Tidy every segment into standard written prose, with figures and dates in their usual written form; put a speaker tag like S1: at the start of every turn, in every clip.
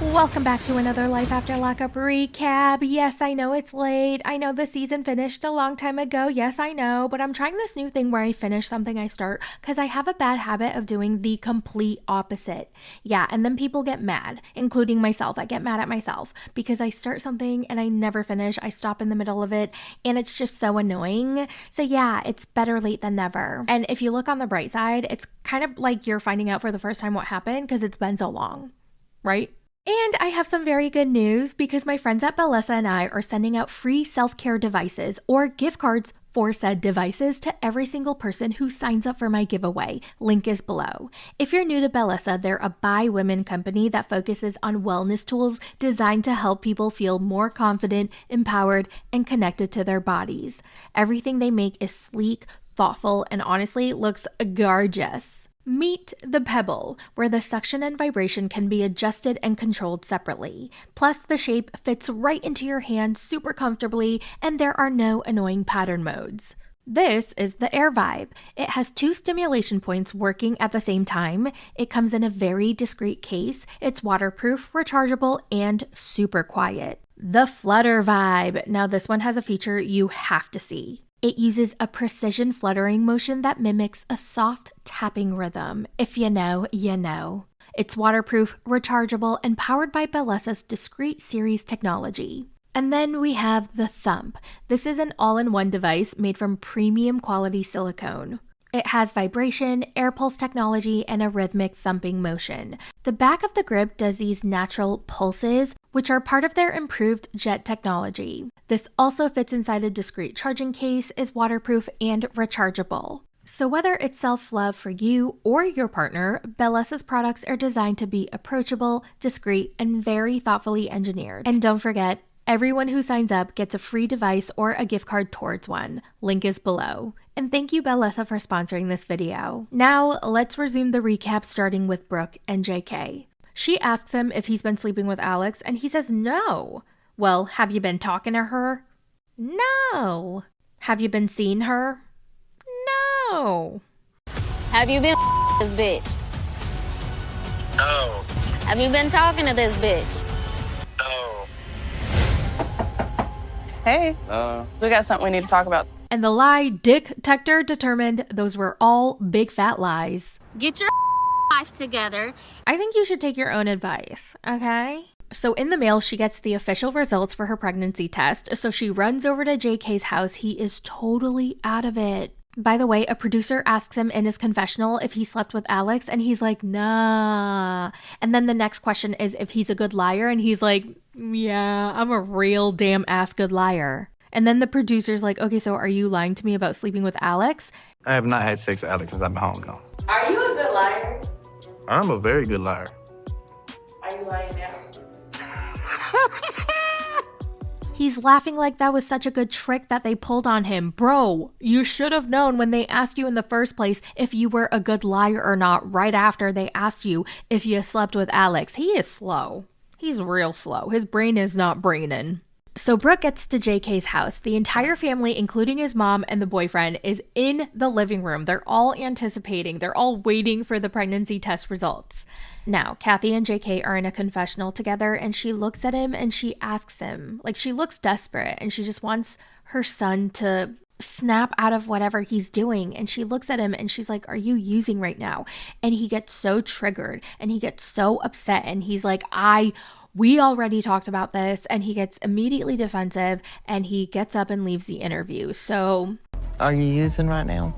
S1: Welcome back to another Life After Lockup recap. Yes, I know it's late. I know the season finished a long time ago. Yes, I know. But I'm trying this new thing where I finish something I start because I have a bad habit of doing the complete opposite. Yeah, and then people get mad, including myself. I get mad at myself because I start something and I never finish. I stop in the middle of it and it's just so annoying. So yeah, it's better late than never. And if you look on the bright side, it's kind of like you're finding out for the first time what happened because it's been so long, right? And I have some very good news because my friends at Bellessa and I are sending out free self-care devices or gift cards for said devices to every single person who signs up for my giveaway. Link is below. If you're new to Bellessa, they're a by women company that focuses on wellness tools designed to help people feel more confident, empowered, and connected to their bodies. Everything they make is sleek, thoughtful, and honestly looks gorgeous. Meet the Pebble, where the suction and vibration can be adjusted and controlled separately. Plus, the shape fits right into your hand super comfortably, and there are no annoying pattern modes. This is the Air Vibe. It has 2 stimulation points working at the same time. It comes in a very discreet case. It's waterproof, rechargeable, and super quiet. The Flutter Vibe. Now, this one has a feature you have to see. It uses a precision fluttering motion that mimics a soft tapping rhythm. If you know, you know. It's waterproof, rechargeable, and powered by Bellessa's discrete series technology. And then we have the Thump. This is an all-in-one device made from premium quality silicone. It has vibration, air pulse technology, and a rhythmic thumping motion. The back of the grip does these natural pulses, which are part of their improved jet technology. This also fits inside a discreet charging case, is waterproof, and rechargeable. So whether it's self-love for you or your partner, Bellessa's products are designed to be approachable, discreet, and very thoughtfully engineered. And don't forget, everyone who signs up gets a free device or a gift card towards one. Link is below. And thank you, Bellessa, for sponsoring this video. Now, let's resume the recap starting with Brooke and JK. She asks him if he's been sleeping with Alex, and he says no. Well, have you been talking to her? No. Have you been seeing her? No.
S2: Have you been this bitch?
S3: No.
S2: Have you been talking to this bitch?
S3: No.
S4: Hey, we got something we need to talk about.
S1: And the lie detector determined those were all big fat lies.
S2: Get your life together.
S1: I think you should take your own advice, okay? So in the mail, she gets the official results for her pregnancy test. So she runs over to JK's house. He is totally out of it. By the way, a producer asks him in his confessional if he slept with Alex, and he's like, nah. And then the next question is if he's a good liar, and he's like, yeah, I'm a real damn ass good liar. And then the producer's like, okay, so are you lying to me about sleeping with Alex?
S5: I have not had sex with Alex since I've been home, no.
S4: Are you a good liar?
S5: I'm a very good liar.
S4: Are you lying now?
S1: He's laughing like that was such a good trick that they pulled on him. Bro, you should have known when they asked you in the first place if you were a good liar or not right after they asked you if you slept with Alex. He is slow. He's real slow. His brain is not braining. So Brooke gets to JK's house. The entire family, including his mom and the boyfriend, is in the living room. They're all anticipating. They're all waiting for the pregnancy test results. Now, Kathy and JK are in a confessional together, and she looks at him and she asks him, like, she looks desperate and she just wants her son to snap out of whatever he's doing. And she looks at him and she's like, are you using right now? And he gets so triggered and he gets so upset and he's like, we already talked about this, and he gets immediately defensive and he gets up and leaves the interview. So,
S6: are you using right now?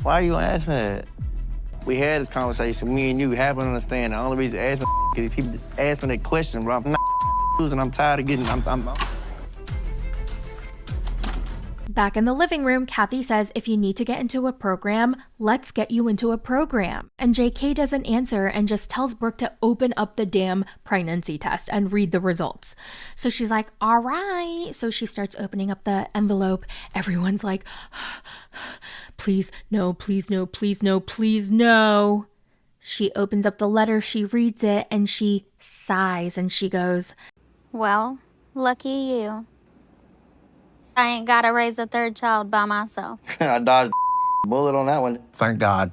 S6: Why are you asking me that?
S5: We had this conversation, me and you haven't understand. The only reason I ask me is people ask me that question, bro. I'm not using, I'm tired of getting,
S1: back in the living room, Kathy says, if you need to get into a program, let's get you into a program. And JK doesn't answer and just tells Brooke to open up the damn pregnancy test and read the results. So she's like, all right. So she starts opening up the envelope. Everyone's like, please, no, please, no, please, no, please, no. She opens up the letter, she reads it, and she sighs and she goes,
S2: Well, lucky you. I ain't gotta raise a 3rd child by myself.
S5: I dodged a bullet on that one.
S6: Thank God.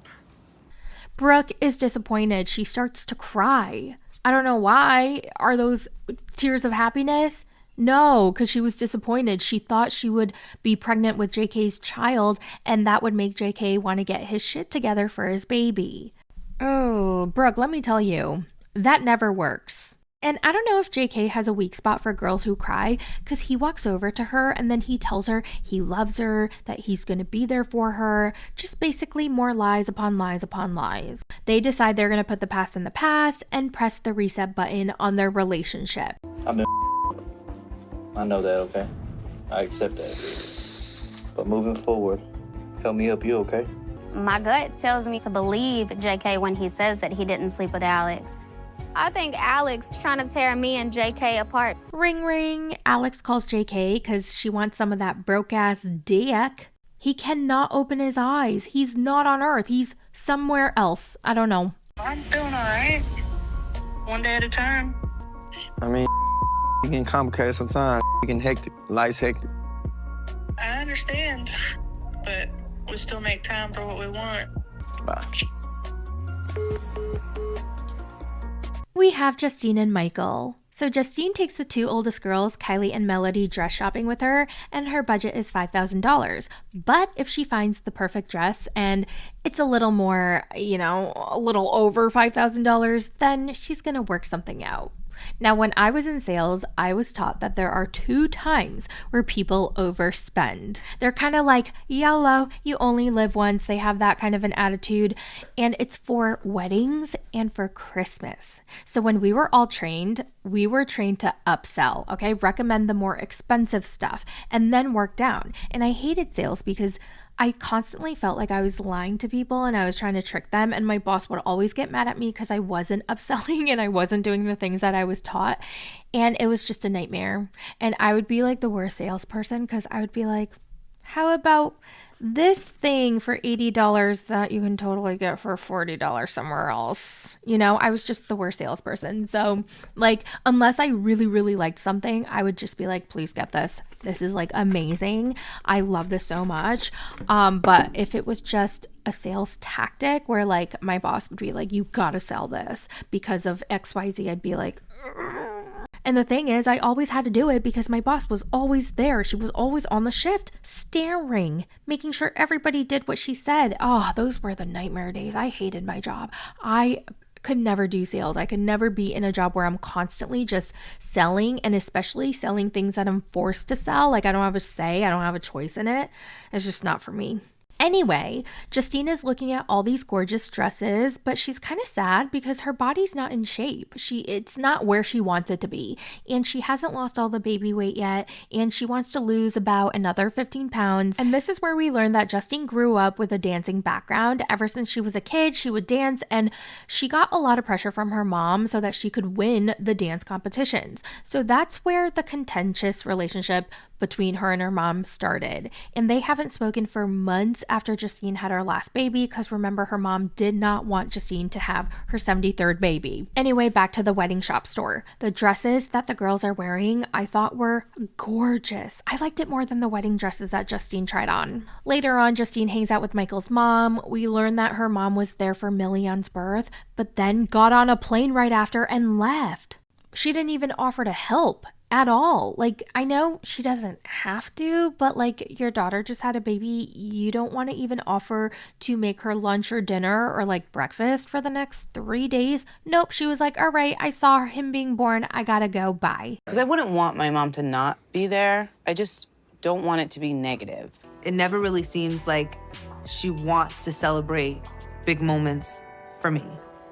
S1: Brooke is disappointed. She starts to cry. I don't know why. Are those tears of happiness? No, because she was disappointed. She thought she would be pregnant with JK's child, and that would make JK want to get his shit together for his baby. Oh, Brooke, let me tell you, that never works. And I don't know if JK has a weak spot for girls who cry, because he walks over to her and then he tells her he loves her, that he's going to be there for her. Just basically more lies upon lies upon lies. They decide they're going to put the past in the past and press the reset button on their relationship.
S5: I know that, okay? I accept that. But moving forward, help me help you, okay?
S2: My gut tells me to believe JK when he says that he didn't sleep with Alex. I think Alex is trying to tear me and JK apart.
S1: Ring ring. Alex calls JK because she wants some of that broke-ass dick. He cannot open his eyes. He's not on Earth. He's somewhere else. I don't know.
S4: I'm doing all right. One day at a time.
S5: I mean, you can complicate sometimes. You can hectic. Life's hectic.
S4: I understand, but we still make time for what we want.
S5: Bye.
S1: We have Justine and Michael. So Justine takes the two oldest girls, Kylie and Melody, dress shopping with her, and her budget is $5,000. But if she finds the perfect dress and it's a little more, a little over $5,000, then she's gonna work something out. Now, when I was in sales, I was taught that there are 2 times where people overspend. They're kind of like, YOLO, you only live once. They have that kind of an attitude. And it's for weddings and for Christmas. So when we were all trained, we were trained to upsell, okay? Recommend the more expensive stuff and then work down. And I hated sales because I constantly felt like I was lying to people and I was trying to trick them, and my boss would always get mad at me because I wasn't upselling and I wasn't doing the things that I was taught, and it was just a nightmare. And I would be like the worst salesperson because I would be like, how about this thing for $80 that you can totally get for $40 somewhere else? I was just the worst salesperson. So unless I really, really liked something, I would just be like, please get this. This is amazing. I love this so much. But if it was just a sales tactic where my boss would be like, you gotta sell this because of XYZ, I'd be like, ugh. And the thing is, I always had to do it because my boss was always there. She was always on the shift, staring, making sure everybody did what she said. Oh, those were the nightmare days. I hated my job. I could never do sales. I could never be in a job where I'm constantly just selling, and especially selling things that I'm forced to sell. I don't have a say. I don't have a choice in it. It's just not for me. Anyway, Justine is looking at all these gorgeous dresses, but she's kind of sad because her body's not in shape. It's not where she wants it to be, and she hasn't lost all the baby weight yet, and she wants to lose about another 15 pounds. And this is where we learn that Justine grew up with a dancing background. Ever since she was a kid, she would dance, and she got a lot of pressure from her mom so that she could win the dance competitions. So that's where the contentious relationship between her and her mom started. And they haven't spoken for months after Justine had her last baby, because remember, her mom did not want Justine to have her 73rd baby. Anyway, back to the wedding shop store. The dresses that the girls are wearing, I thought were gorgeous. I liked it more than the wedding dresses that Justine tried on. Later on, Justine hangs out with Michael's mom. We learn that her mom was there for Million's birth, but then got on a plane right after and left. She didn't even offer to help at all. I know she doesn't have to, but your daughter just had a baby. You don't want to even offer to make her lunch or dinner or breakfast for the next 3 days. Nope. She was like, all right, I saw him being born. I gotta go. Bye.
S3: Because I wouldn't want my mom to not be there. I just don't want it to be negative.
S7: It never really seems like she wants to celebrate big moments for me.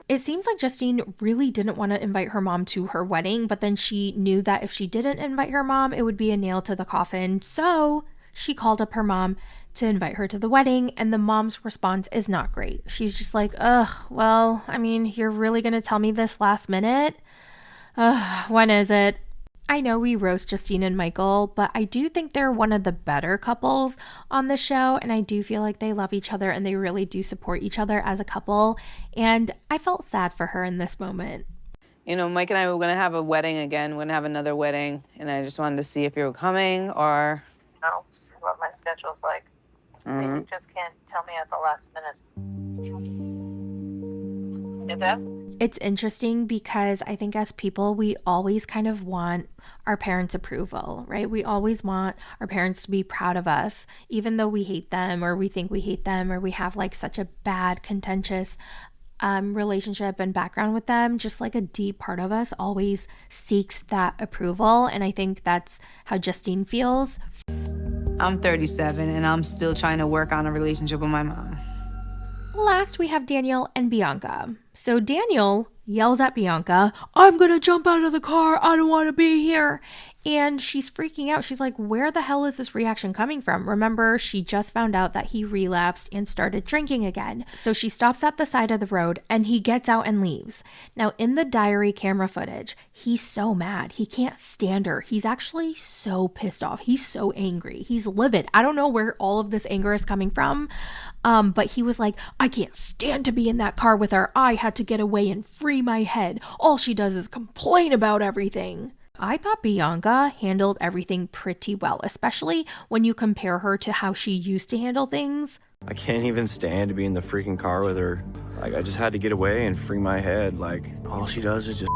S1: It seems like Justine really didn't want to invite her mom to her wedding, but then she knew that if she didn't invite her mom, it would be a nail to the coffin. So she called up her mom to invite her to the wedding, and the mom's response is not great. She's just like, ugh, well, I mean, you're really going to tell me this last minute? When is it? I know we roast Justine and Michael, but I do think they're one of the better couples on the show, and I do feel like they love each other and they really do support each other as a couple, and I felt sad for her in this moment.
S3: Mike and I were going to have a wedding again. We're going to have another wedding, and I just wanted to see if you were coming or...
S8: No, see what my schedule's like. You just can't tell me at the last minute.
S1: It's interesting because I think as people, we always kind of want our parents' approval, right? We always want our parents to be proud of us, even though we hate them or we think we hate them or we have like such a bad, contentious relationship and background with them. Just like a deep part of us always seeks that approval. And I think that's how Justine feels.
S7: I'm 37 and I'm still trying to work on a relationship with my mom.
S1: Last, we have Daniel and Bianca. So Daniel yells at Bianca, "I'm gonna jump out of the car. I don't want to be here." And she's freaking out. She's like, where the hell is this reaction coming from? Remember, she just found out that he relapsed and started drinking again. So she stops at the side of the road and he gets out and leaves. Now, in the diary camera footage, he's so mad. He can't stand her. He's actually so pissed off. He's so angry. He's livid. I don't know where all of this anger is coming from. But he was like, "I can't stand to be in that car with her. I had to get away and free my head. All she does is complain about everything." I thought Bianca handled everything pretty well, especially when you compare her to how she used to handle things.
S8: I can't even stand to be in the freaking car with her. Like, I just had to get away and free my head. Like, all she does is just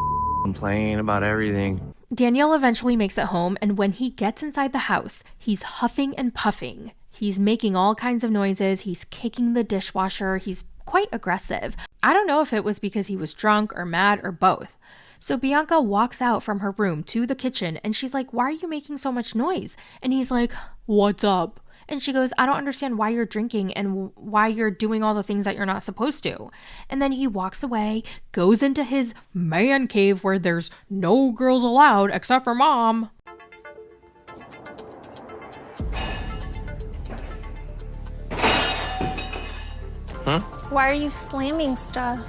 S8: complain about everything.
S1: Daniel eventually makes it home, and when he gets inside the house, he's huffing and puffing. He's making all kinds of noises. He's kicking the dishwasher. He's quite aggressive. I don't know if it was because he was drunk or mad or both. So Bianca walks out from her room to the kitchen and she's like, "Why are you making so much noise?" And he's like, "What's up?" And she goes, "I don't understand why you're drinking and why you're doing all the things that you're not supposed to." And then he walks away, goes into his man cave where there's no girls allowed except for mom.
S9: Why are you slamming stuff?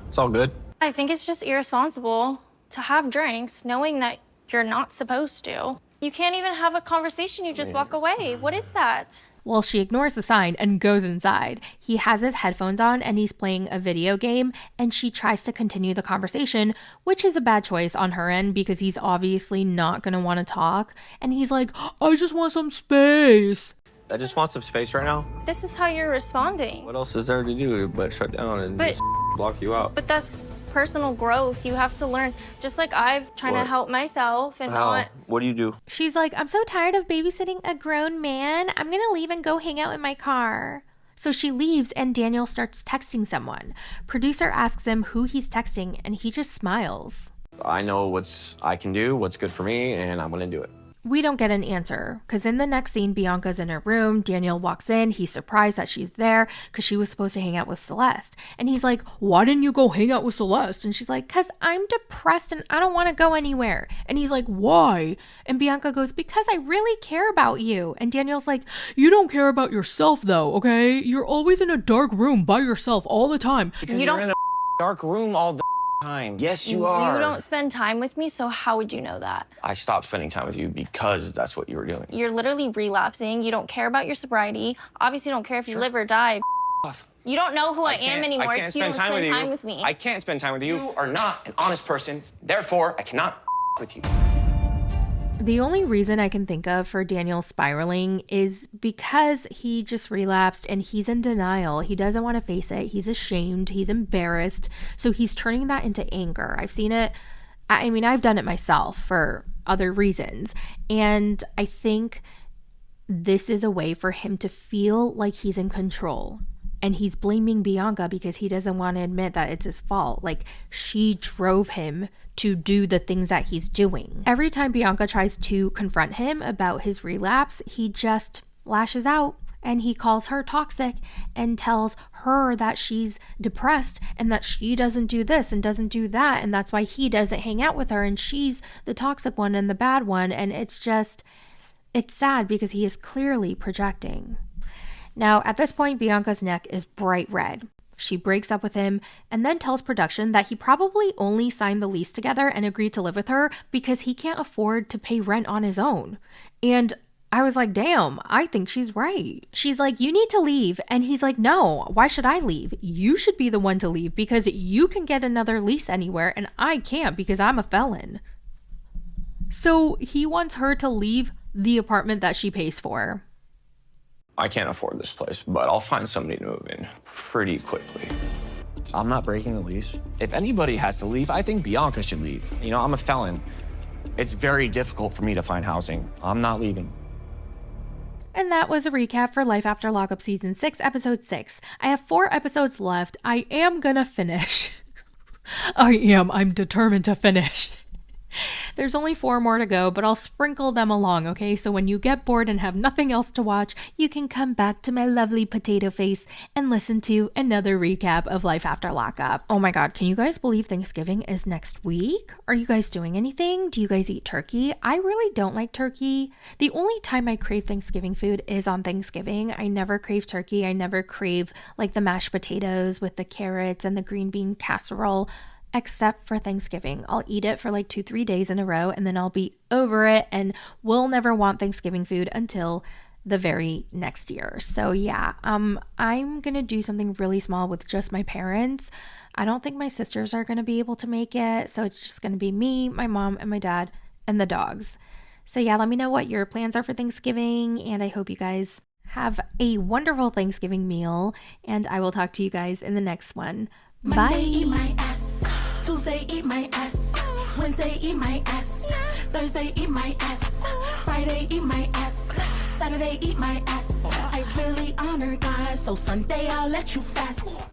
S8: It's all good.
S9: I think it's just irresponsible to have drinks knowing that you're not supposed to. You can't even have a conversation, you just walk away. What is that?
S1: Well, she ignores the sign and goes inside. He has his headphones on and he's playing a video game, and she tries to continue the conversation, which is a bad choice on her end because he's obviously not going to want to talk. And he's like, "I just want some space."
S8: I just want some space right now.
S9: This is how you're responding.
S8: What else is there to do but shut down and just block you out?
S9: But that's personal growth. You have to learn, just like I've trying to help myself and
S8: How?
S9: not.
S8: What do you do?
S1: She's like, "I'm so tired of babysitting a grown man. I'm going to leave and go hang out in my car." So she leaves and Daniel starts texting someone. Producer asks him who he's texting and he just smiles.
S8: I know I can do, what's good for me, and I'm gonna do it.
S1: We don't get an answer because in the next scene, Bianca's in her room. Daniel walks in. He's surprised that she's there because she was supposed to hang out with Celeste. And he's like, "Why didn't you go hang out with Celeste?" And she's like, "Because I'm depressed and I don't want to go anywhere." And he's like, "Why?" And Bianca goes, "Because I really care about you." And Daniel's like, "You don't care about yourself though, okay? You're always in a dark room by yourself all the time."
S8: Because you're in a dark room all the time. Yes, you are.
S9: You don't spend time with me, so how would you know that?
S8: I stopped spending time with you because that's what you were doing.
S9: You're literally relapsing. You don't care about your sobriety. Obviously, you don't care if you live or die.
S8: Off.
S9: You don't know who I am anymore because you don't spend time with me.
S8: I can't spend time with you. You are not an honest person. Therefore, I cannot with you.
S1: The only reason I can think of for Daniel spiraling is because he just relapsed and he's in denial. He doesn't want to face it. He's ashamed. He's embarrassed. So he's turning that into anger. I've seen it. I mean, I've done it myself for other reasons. And I think this is a way for him to feel like he's in control. And he's blaming Bianca because he doesn't want to admit that it's his fault. Like, she drove him to do the things that he's doing. Every time Bianca tries to confront him about his relapse, he just lashes out and he calls her toxic and tells her that she's depressed and that she doesn't do this and doesn't do that. And that's why he doesn't hang out with her and she's the toxic one and the bad one. And it's sad because he is clearly projecting. Now, at this point, Bianca's neck is bright red. She breaks up with him and then tells production that he probably only signed the lease together and agreed to live with her because he can't afford to pay rent on his own. And I was like, damn, I think she's right. She's like, "You need to leave." And he's like, "No, why should I leave? You should be the one to leave because you can get another lease anywhere and I can't because I'm a felon." So he wants her to leave the apartment that she pays for.
S8: I can't afford this place, but I'll find somebody to move in pretty quickly. I'm not breaking the lease. If anybody has to leave, I think Bianca should leave. You know, I'm a felon. It's very difficult for me to find housing. I'm not leaving.
S1: And that was a recap for Life After Lockup Season 6, Episode 6. I have 4 episodes left. I am gonna finish. I'm determined to finish. There's only 4 more to go, but I'll sprinkle them along, okay? So when you get bored and have nothing else to watch, you can come back to my lovely potato face and listen to another recap of Life After Lockup. Oh my god, can you guys believe Thanksgiving is next week? Are you guys doing anything? Do you guys eat turkey? I really don't like turkey. The only time I crave Thanksgiving food is on Thanksgiving. I never crave turkey. I never crave like the mashed potatoes with the carrots and the green bean casserole. Except for Thanksgiving. I'll eat it for like 2-3 days in a row and then I'll be over it and will never want Thanksgiving food until the very next year. So yeah, I'm gonna do something really small with just my parents. I don't think my sisters are gonna be able to make it, so it's just gonna be me, my mom, and my dad, and the dogs. So yeah, let me know what your plans are for Thanksgiving, and I hope you guys have a wonderful Thanksgiving meal, and I will talk to you guys in the next one. Bye.
S10: Monday, eat my ass. Tuesday, eat my ass. Wednesday, eat my ass. Thursday, eat my ass. Friday, eat my ass. Saturday, eat my ass. I really honor God, so Sunday I'll let you fast.